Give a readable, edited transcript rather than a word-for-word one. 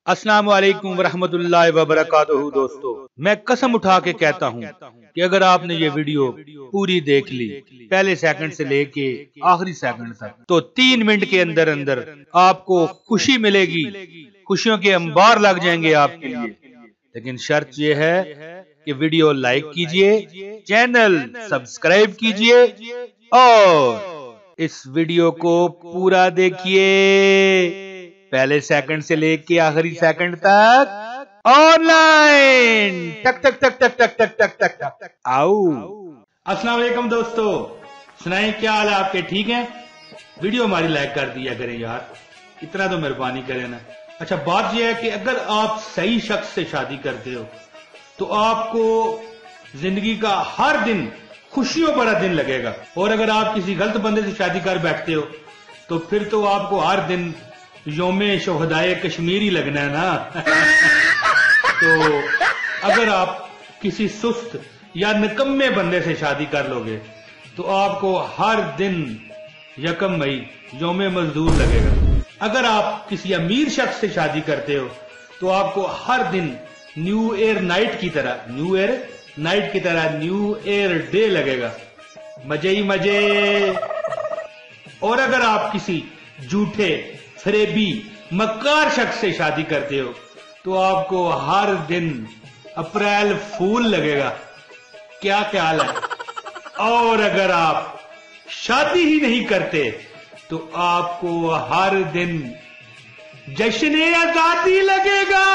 अस्सलाम वालेकुम वरहमतुल्लाहि वबरकातुहू। दोस्तों, मैं कसम उठा के कहता हूँ कि अगर आपने ये वीडियो पूरी देख ली पहले सेकंड से लेके आखिरी सेकंड तक, तो 3 मिनट के अंदर अंदर आपको खुशी मिलेगी, खुशियों के अंबार लग जाएंगे आपके लिए। लेकिन शर्त यह है कि वीडियो लाइक कीजिए, चैनल सब्सक्राइब कीजिए और इस वीडियो को पूरा देखिए, पहले सेकंड से लेके आखिरी सेकंड तक ऑनलाइन। टक टक टक टक टक टक टक टक टक आओ। अस्सलाम वालेकुम दोस्तों, सुनाएं क्या हाल है आपके? ठीक है? वीडियो हमारी लाइक कर दिया करें यार, इतना तो मेहरबानी करें ना। अच्छा, बात यह है कि अगर आप सही शख्स से शादी करते हो तो आपको जिंदगी का हर दिन खुशियों भरा दिन लगेगा, और अगर आप किसी गलत बंदे से शादी कर बैठते हो तो फिर तो आपको हर दिन योमे शोहदाए कश्मीरी लगना है ना। तो अगर आप किसी सुस्त या निकम्मे बंदे से शादी कर लोगे तो आपको हर दिन 1 मई योमे मजदूर लगेगा। अगर आप किसी अमीर शख्स से शादी करते हो तो आपको हर दिन न्यू ईयर नाइट की तरह न्यू ईयर डे लगेगा। मजे ही मजे। और अगर आप किसी झूठे फरेबी मक्कार शख्स से शादी करते हो तो आपको हर दिन अप्रैल फूल लगेगा। क्या ख्याल है? और अगर आप शादी ही नहीं करते तो आपको हर दिन जश्न-ए-आजादी लगेगा।